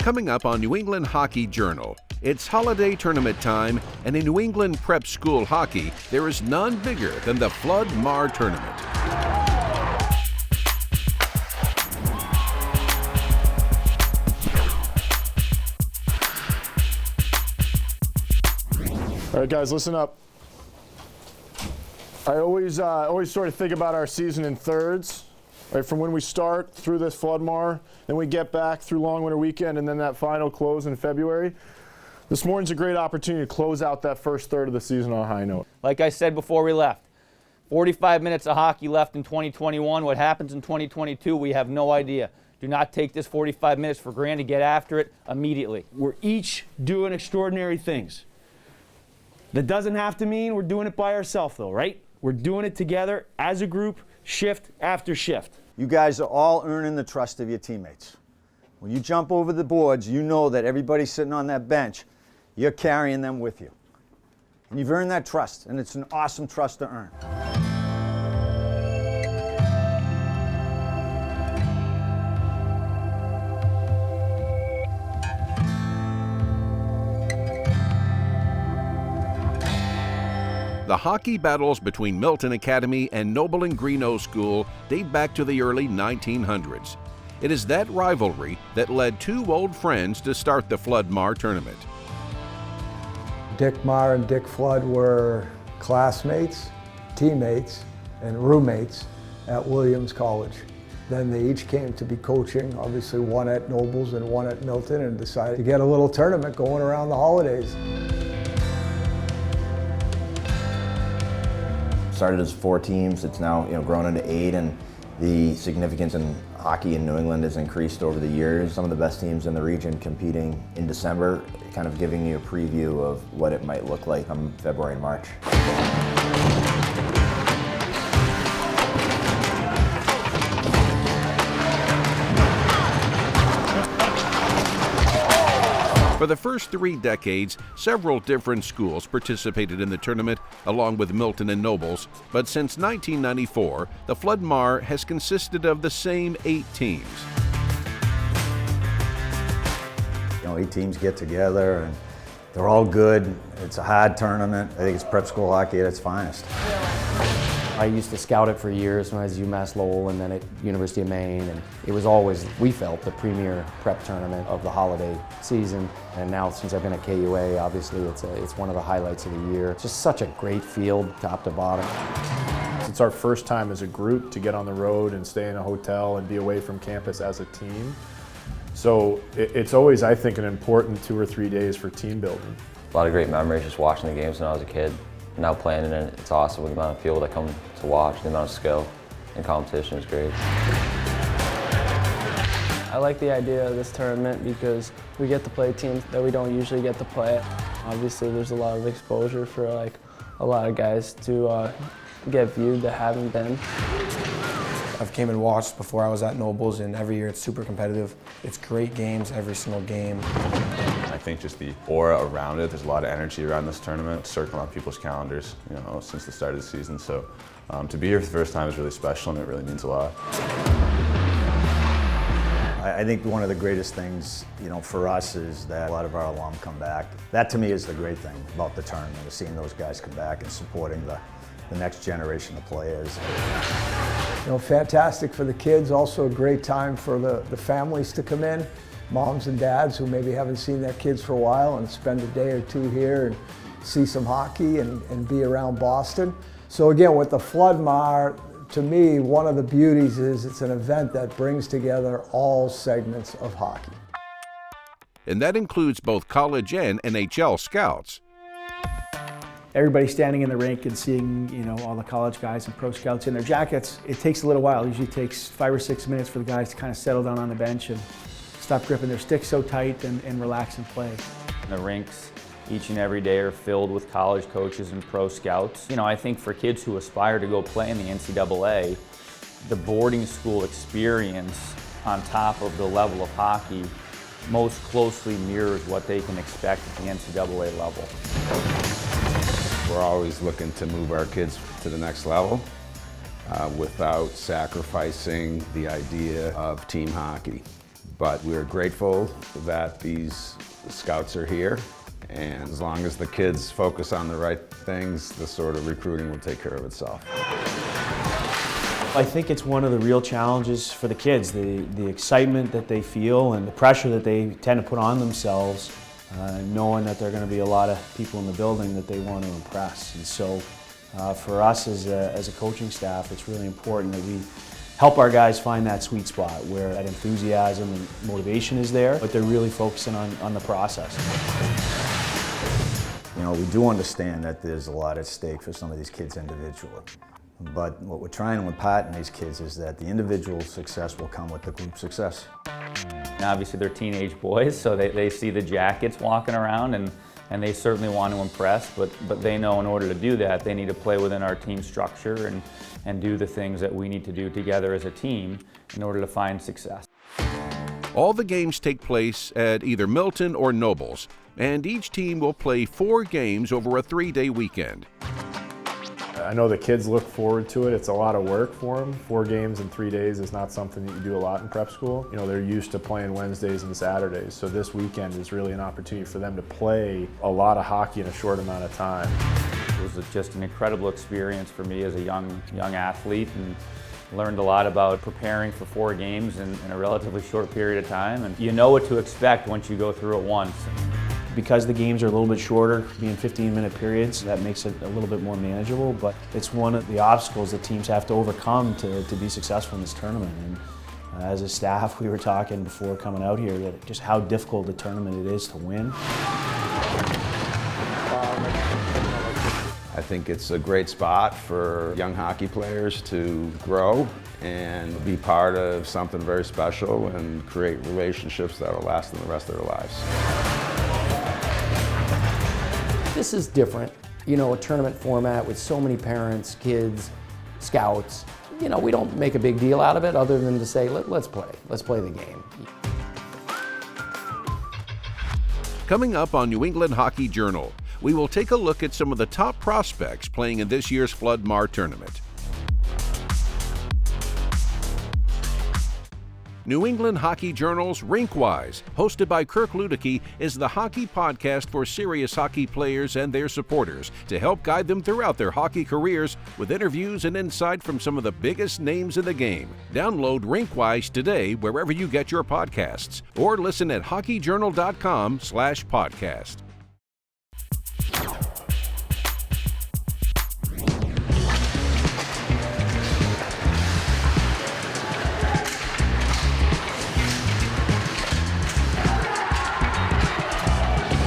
Coming up on New England Hockey Journal, it's holiday tournament time, and in New England prep school hockey, there is none bigger than the Flood-Marr Tournament. All right, guys, listen up. I always sort of think about our season in thirds, right? From when we start through this Flood-Marr, then we get back through long winter weekend, and then that final close in February. This morning's a great opportunity to close out that first third of the season on a high note. Like I said before we left, 45 minutes of hockey left in 2021. What happens in 2022, we have no idea. Do not take this 45 minutes for granted. Get after it immediately. We're each doing extraordinary things. That doesn't have to mean we're doing it by ourselves, though, right? We're doing it together as a group, shift after shift. You guys are all earning the trust of your teammates. When you jump over the boards, you know that everybody sitting on that bench, you're carrying them with you. And you've earned that trust, and it's an awesome trust to earn. The hockey battles between Milton Academy and Noble and Greenough School date back to the early 1900s. It is that rivalry that led two old friends to start the Flood-Marr Tournament. Dick Marr and Dick Flood were classmates, teammates, and roommates at Williams College. Then they each came to be coaching, obviously one at Nobles and one at Milton, and decided to get a little tournament going around the holidays. Started as 4 teams, it's now grown into 8, and the significance in hockey in New England has increased over the years. Some of the best teams in the region competing in December, kind of giving you a preview of what it might look like come February and March. For the first 3 decades, several different schools participated in the tournament, along with Milton and Nobles, but since 1994, the Flood-Marr has consisted of the same 8 teams. 8 teams get together, and they're all good. It's a hard tournament. I think it's prep school hockey at its finest. I used to scout it for years when I was at UMass Lowell and then at University of Maine, and it was always, we felt, the premier prep tournament of the holiday season. And now since I've been at KUA, obviously it's one of the highlights of the year. It's just such a great field, top to bottom. It's our first time as a group to get on the road and stay in a hotel and be away from campus as a team. So it's always, I think, an important 2 or 3 days for team building. A lot of great memories just watching the games when I was a kid. Now playing in it, it's awesome with the amount of people that come to watch, the amount of skill and competition is great. I like the idea of this tournament because we get to play teams that we don't usually get to play. Obviously there's a lot of exposure for a lot of guys to get viewed that haven't been. I've came and watched before I was at Nobles, and every year it's super competitive. It's great games every single game. I think just the aura around it, there's a lot of energy around this tournament, circling on people's calendars, since the start of the season. So to be here for the first time is really special, and it really means a lot. I think one of the greatest things, for us is that a lot of our alum come back. That to me is the great thing about the tournament, is seeing those guys come back and supporting the next generation of players. Fantastic for the kids, also a great time for the families to come in, moms and dads who maybe haven't seen their kids for a while, and spend a day or 2 here and see some hockey and be around Boston. So again, with the Flood-Marr, to me, one of the beauties is it's an event that brings together all segments of hockey. And that includes both college and NHL scouts. Everybody standing in the rink and seeing, all the college guys and pro scouts in their jackets, it takes a little while. It usually takes 5 or 6 minutes for the guys to kind of settle down on the bench and stop gripping their sticks so tight and relax and play. The rinks each and every day are filled with college coaches and pro scouts. I think for kids who aspire to go play in the NCAA, the boarding school experience on top of the level of hockey most closely mirrors what they can expect at the NCAA level. We're always looking to move our kids to the next level without sacrificing the idea of team hockey. but we're grateful that these scouts are here. And as long as the kids focus on the right things, the sort of recruiting will take care of itself. I think it's one of the real challenges for the kids, the excitement that they feel and the pressure that they tend to put on themselves, knowing that there are going to be a lot of people in the building that they want to impress. And so for us as a coaching staff, it's really important that we help our guys find that sweet spot where that enthusiasm and motivation is there, but they're really focusing on the process. You know, we do understand that there's a lot at stake for some of these kids individually. But what we're trying to impart in these kids is that the individual success will come with the group success. And obviously they're teenage boys, so they see the jackets walking around and they certainly want to impress, but they know in order to do that, they need to play within our team structure and do the things that we need to do together as a team in order to find success. All the games take place at either Milton or Nobles, and each team will play 4 games over a 3-day weekend. I know the kids look forward to it. It's a lot of work for them. 4 games in 3 days is not something that you do a lot in prep school. You know, they're used to playing Wednesdays and Saturdays, so this weekend is really an opportunity for them to play a lot of hockey in a short amount of time. It was just an incredible experience for me as a young athlete, and learned a lot about preparing for 4 games in a relatively short period of time, and you know what to expect once you go through it once. Because the games are a little bit shorter, being 15-minute periods, that makes it a little bit more manageable, but it's one of the obstacles that teams have to overcome to be successful in this tournament. And as a staff, we were talking before coming out here that just how difficult a tournament it is to win. I think it's a great spot for young hockey players to grow and be part of something very special and create relationships that will last them the rest of their lives. This is different, you know, a tournament format with so many parents, kids, scouts. You know, we don't make a big deal out of it other than to say, let's play the game. Coming up on New England Hockey Journal, we will take a look at some of the top prospects playing in this year's Flood-Marr Tournament. New England Hockey Journal's Rinkwise, hosted by Kirk Luedecke, is the hockey podcast for serious hockey players and their supporters to help guide them throughout their hockey careers with interviews and insight from some of the biggest names in the game. Download Rinkwise today wherever you get your podcasts or listen at hockeyjournal.com/podcast.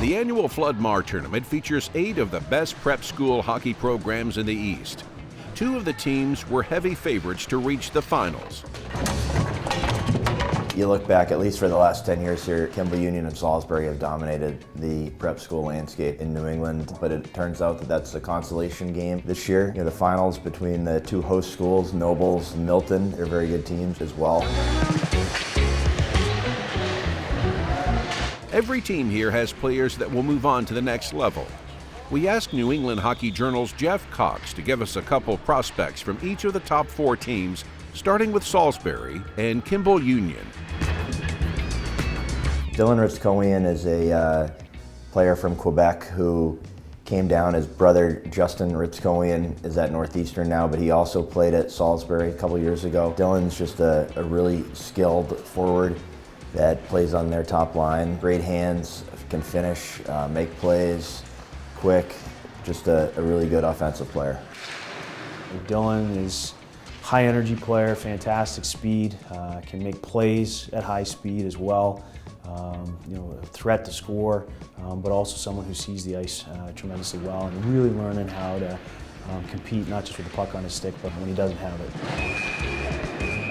The annual Flood-Marr Tournament features 8 of the best prep school hockey programs in the East. 2 of the teams were heavy favorites to reach the finals. You look back, at least for the last 10 years here, Kimball Union and Salisbury have dominated the prep school landscape in New England, but it turns out that that's a consolation game this year. You know, the finals between the 2 host schools, Nobles and Milton, they're very good teams as well. Every team here has players that will move on to the next level. We asked New England Hockey Journal's Jeff Cox to give us a couple prospects from each of the top 4 teams, starting with Salisbury and Kimball Union. Dylan Ritzkowian is a player from Quebec who came down. His brother Justin Ritzkowian is at Northeastern now, but he also played at Salisbury a couple years ago. Dylan's just a really skilled forward that plays on their top line. Great hands, can finish, make plays, quick, just a really good offensive player. Dylan is a high energy player, fantastic speed, can make plays at high speed as well. You know, a threat to score, but also someone who sees the ice tremendously well and really learning how to compete, not just with the puck on his stick, but when he doesn't have it.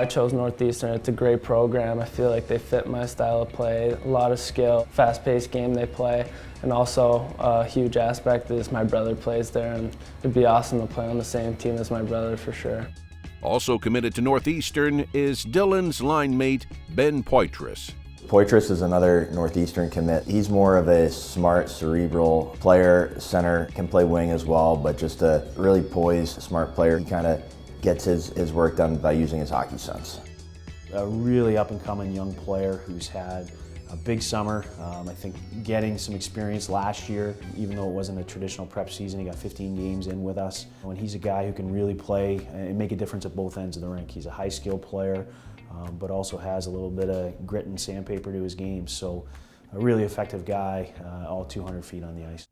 I chose Northeastern. It's a great program. I feel like they fit my style of play. A lot of skill, fast-paced game they play, and also a huge aspect is my brother plays there, and it'd be awesome to play on the same team as my brother for sure. Also committed to Northeastern is Dylan's line mate, Ben Poitras. Poitras is another Northeastern commit. He's more of a smart, cerebral player, center, can play wing as well, but just a really poised, smart player. He kind of gets his work done by using his hockey sense. a really up-and-coming young player who's had a big summer. I think getting some experience last year, even though it wasn't a traditional prep season, he got 15 games in with us. And he's a guy who can really play and make a difference at both ends of the rink. He's a high-skill player, but also has a little bit of grit and sandpaper to his game. So a really effective guy, all 200 feet on the ice.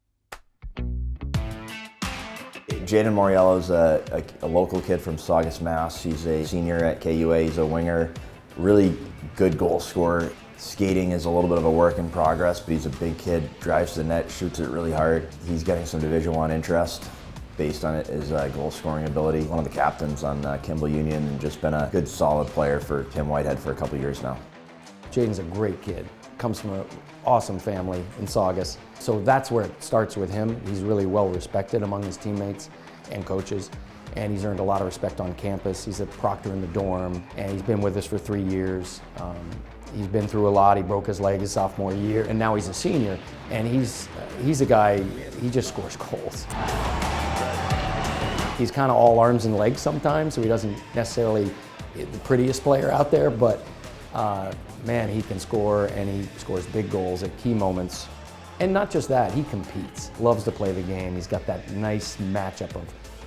Jaden Moriello is a local kid from Saugus, Mass. He's a senior at KUA. He's a winger, really good goal scorer. Skating is a little bit of a work in progress, but he's a big kid, drives the net, shoots it really hard. He's getting some Division I interest based on his goal scoring ability. One of the captains on Kimball Union, and just been a good solid player for Tim Whitehead for a couple years now. Jaden's a great kid, comes from an awesome family in Saugus. So that's where it starts with him. He's really well respected among his teammates and coaches, and he's earned a lot of respect on campus. He's a proctor in the dorm, and he's been with us for 3 years. He's been through a lot. He broke his leg his sophomore year, and now he's a senior, and he's a guy, he just scores goals. He's kind of all arms and legs sometimes, so he doesn't necessarily the prettiest player out there, but man, he can score, and he scores big goals at key moments. And not just that, he competes, loves to play the game. He's got that nice matchup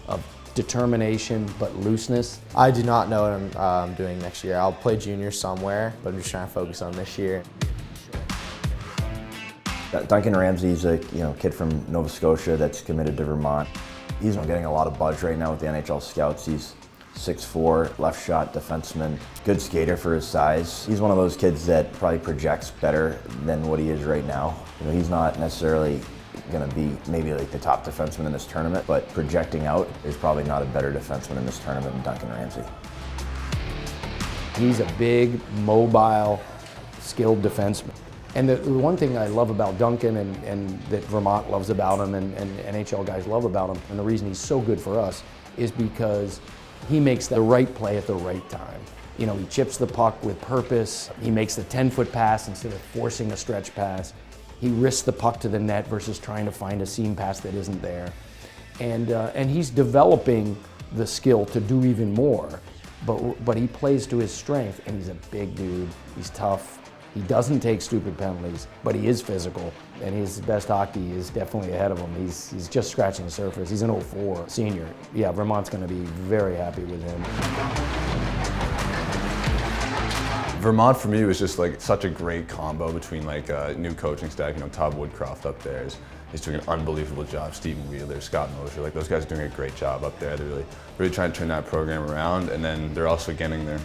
of determination but looseness. I do not know what I'm doing next year. I'll play junior somewhere, but I'm just trying to focus on this year. Duncan Ramsey's a kid from Nova Scotia that's committed to Vermont. He's getting a lot of buzz right now with the NHL scouts. He's 6'4", left shot defenseman, good skater for his size. He's one of those kids that probably projects better than what he is right now. He's not necessarily going to be maybe like the top defenseman in this tournament, but projecting out, there's probably not a better defenseman in this tournament than Duncan Ramsey. He's a big, mobile, skilled defenseman. And the one thing I love about Duncan and that Vermont loves about him and NHL guys love about him, and the reason he's so good for us, is because he makes the right play at the right time. He chips the puck with purpose. He makes the 10-foot pass instead of forcing a stretch pass. He risks the puck to the net versus trying to find a seam pass that isn't there. And he's developing the skill to do even more. But he plays to his strength, and he's a big dude. He's tough. He doesn't take stupid penalties, but he is physical, and his best hockey is definitely ahead of him. He's just scratching the surface. He's an 04 senior. Yeah, Vermont's going to be very happy with him. Vermont for me was just such a great combo between new coaching staff. Todd Woodcroft up there is doing an unbelievable job. Stephen Wheeler, Scott Mosier, those guys are doing a great job up there. They're really trying to turn that program around, and then they're also getting their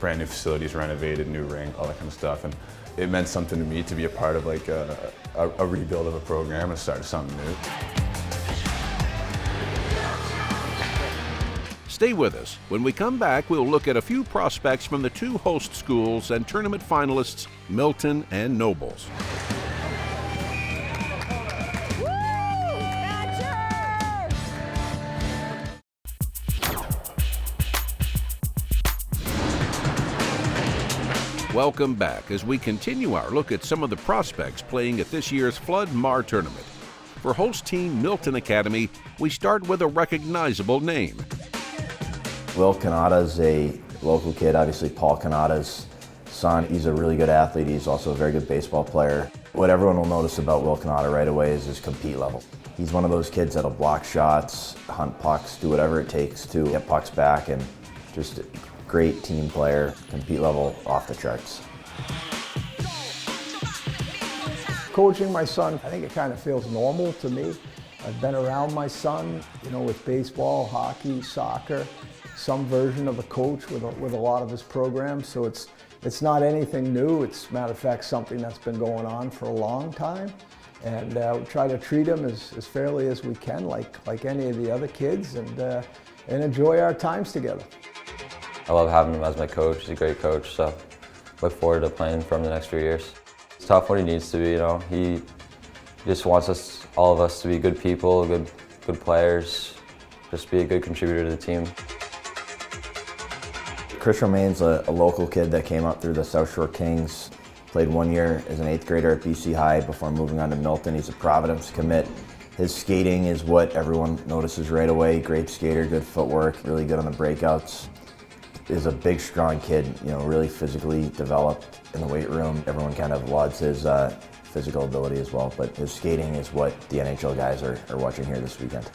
brand new facilities renovated, new rink, all that kind of stuff. And it meant something to me to be a part of a rebuild of a program and start something new. Stay with us. When we come back, we'll look at a few prospects from the two host schools and tournament finalists, Milton and Nobles. Welcome back as we continue our look at some of the prospects playing at this year's Flood-Marr Tournament. For host team Milton Academy, we start with a recognizable name. Will Canada's a local kid, obviously Paul Canada's son. He's a really good athlete. He's also a very good baseball player. What everyone will notice about Will Canada right away is his compete level. He's one of those kids that'll block shots, hunt pucks, do whatever it takes to get pucks back, and just great team player, compete level off the charts. Coaching my son, I think it kind of feels normal to me. I've been around my son, with baseball, hockey, soccer, some version of a coach with a lot of his programs. So it's not anything new. It's, matter of fact, something that's been going on for a long time. And we try to treat him as fairly as we can, like any of the other kids, and enjoy our times together. I love having him as my coach. He's a great coach, so look forward to playing for him the next few years. It's tough when he needs to be, He just wants all of us to be good people, good players, just be a good contributor to the team. Chris Romaine's a local kid that came up through the South Shore Kings, played 1 year as an 8th grader at BC High before moving on to Milton. He's a Providence commit. His skating is what everyone notices right away. Great skater, good footwork, really good on the breakouts. is a big, strong kid, really physically developed in the weight room. Everyone kind of lauds his physical ability as well, but his skating is what the NHL guys are watching here this weekend.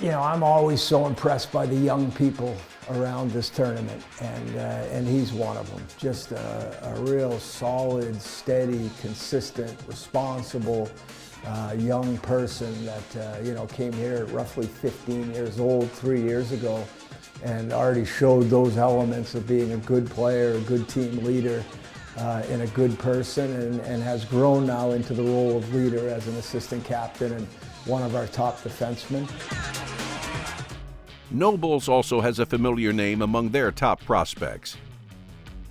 I'm always so impressed by the young people around this tournament, and he's one of them. Just a real solid, steady, consistent, responsible young person that came here at roughly 15 years old 3 years ago, and already showed those elements of being a good player, a good team leader, and a good person, and has grown now into the role of leader as an assistant captain and one of our top defensemen. Nobles also has a familiar name among their top prospects.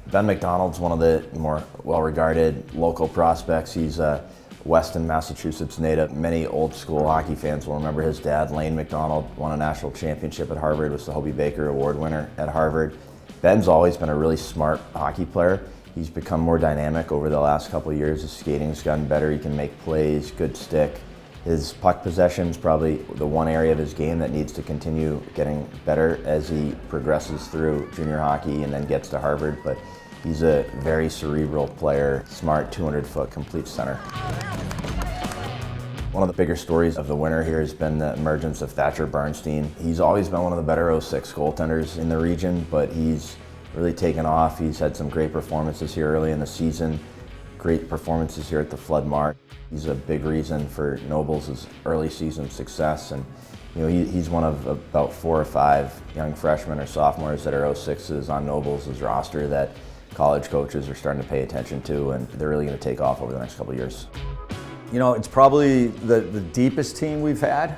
Ben McDonald's one of the more well-regarded local prospects. He's a Weston, Massachusetts native. Many old school hockey fans will remember his dad, Lane McDonald, won a national championship at Harvard, was the Hobie Baker Award winner at Harvard. Ben's always been a really smart hockey player. He's become more dynamic over the last couple of years. His skating's gotten better. He can make plays, good stick. His puck possession is probably the one area of his game that needs to continue getting better as he progresses through junior hockey and then gets to Harvard. But he's a very cerebral player, smart, 200-foot complete center. One of the bigger stories of the winter here has been the emergence of Thatcher Bernstein. He's always been one of the better 06 goaltenders in the region, but he's really taken off. He's had some great performances here early in the season, great performances here at the Flood-Marr. He's a big reason for Nobles' early season success, and he's one of about 4 or 5 young freshmen or sophomores that are 06s on Nobles' roster that college coaches are starting to pay attention to, and they're really going to take off over the next couple of years. It's probably the deepest team we've had.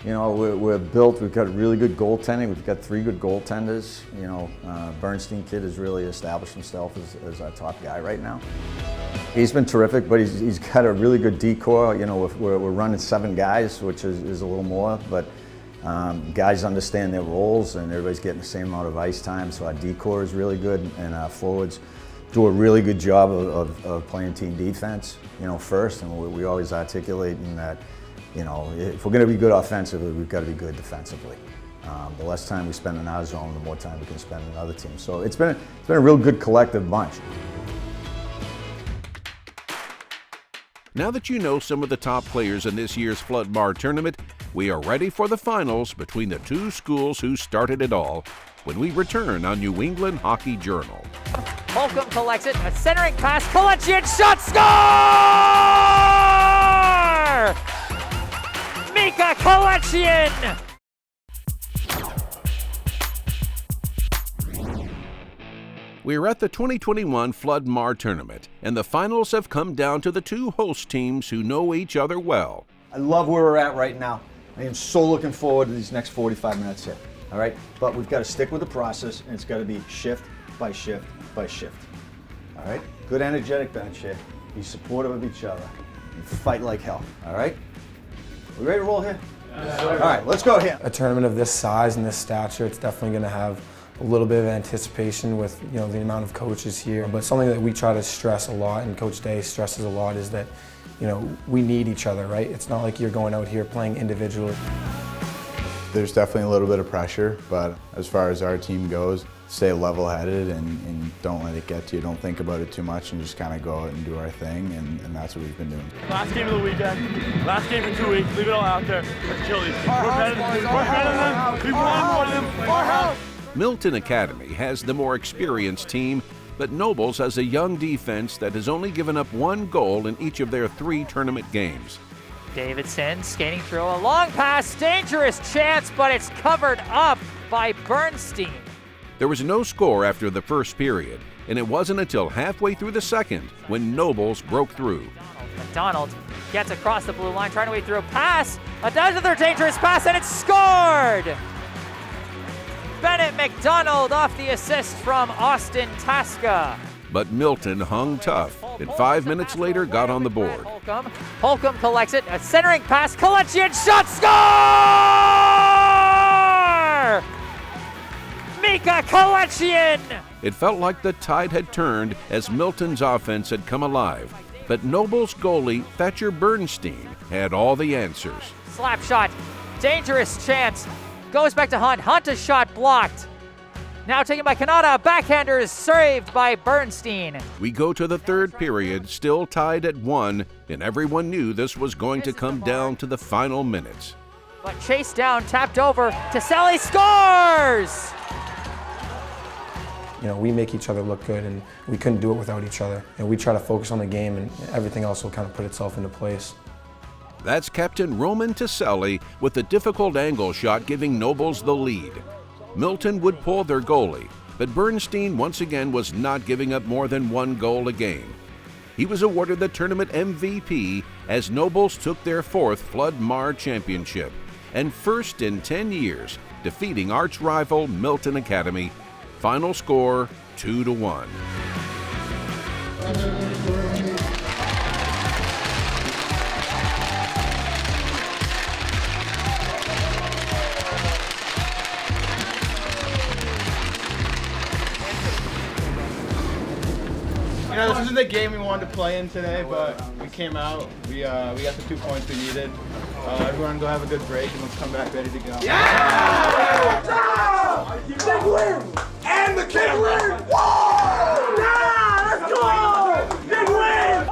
We're built, we've got really good goaltending, we've got 3 good goaltenders. Bernstein kid has really established himself as our top guy right now. He's been terrific, but he's got a really good decor. We're running 7 guys, which is a little more, but guys understand their roles and everybody's getting the same amount of ice time, so our decor is really good, and our forwards do a really good job of playing team defense, first, and we always articulate in that, if we're going to be good offensively, we've got to be good defensively. The less time we spend in our zone, the more time we can spend in other teams. So it's been a real good collective bunch. Now that you know some of the top players in this year's Flood-Marr Tournament, we are ready for the finals between the 2 schools who started it all when we return on New England Hockey Journal. Holcomb collects it, a centering pass, Kalechian shot, score! Mika Kalechian! We're at the 2021 Flood-Marr Tournament, and the finals have come down to the 2 host teams who know each other well. I love where we're at right now. I am so looking forward to these next 45 minutes here, all right? But we've got to stick with the process, and it's got to be shift by shift by shift, all right? Good energetic bench here. Be supportive of each other. And fight like hell, all right? We ready to roll here? Yes, sir. All right, let's go here. A tournament of this size and this stature, it's definitely going to have a little bit of anticipation with the amount of coaches here, but something that we try to stress a lot, and Coach Day stresses a lot, is that we need each other, right? It's not like you're going out here playing individually. There's definitely a little bit of pressure, but as far as our team goes, stay level-headed and don't let it get to you. Don't think about it too much and just kind of go out and do our thing, and that's what we've been doing. Last game of the weekend, last game in 2 weeks, leave it all out there. Let's kill these teams. We're better than them. We've won more than them. Our house. Milton Academy has the more experienced team, but Nobles has a young defense that has only given up 1 goal in each of their 3 tournament games. Davidson skating through a long pass, dangerous chance, but it's covered up by Bernstein. There was no score after the first period, and it wasn't until halfway through the second when Nobles broke through. McDonald gets across the blue line, trying to wade through a pass, another dangerous pass, and it's scored! Bennett McDonald off the assist from Austin Tasca. But Milton hung tough, and 5 minutes later got on the board. Holcomb collects it, a centering pass, Kalechian shot, score! Mika Kalechian! It felt like the tide had turned as Milton's offense had come alive, but Nobles goalie Thatcher Bernstein had all the answers. Slap shot, dangerous chance. Goes back to Hunt. Hunt, a shot blocked. Now taken by Kanata, backhander is saved by Bernstein. We go to the third period, still tied at 1, and everyone knew this was going to come down to the final minutes. But chased down, tapped over, Taselli scores! You know, we make each other look good, and we couldn't do it without each other. And we try to focus on the game, and everything else will kind of put itself into place. That's Captain Roman Taselli with the difficult angle shot giving Nobles the lead. Milton would pull their goalie, but Bernstein once again was not giving up more than 1 goal a game. He was awarded the tournament MVP as Nobles took their 4th Flood-Marr championship and first in 10 years, defeating arch rival Milton Academy. Final score 2-1. You know, this isn't the game we wanted to play in today, but we came out. We got the 2 points we needed. Everyone go have a good break, and let's come back ready to go. Yeah! Big win! And the kid win! Whoa! Yeah! Let's go! Big win!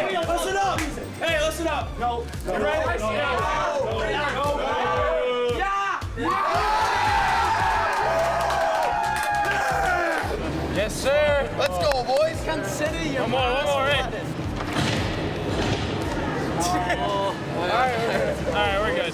Hey, listen up! Hey, listen up! No. You ready? Yes, sir. Let's go, boys. Consider your one more, right? All right, we're good.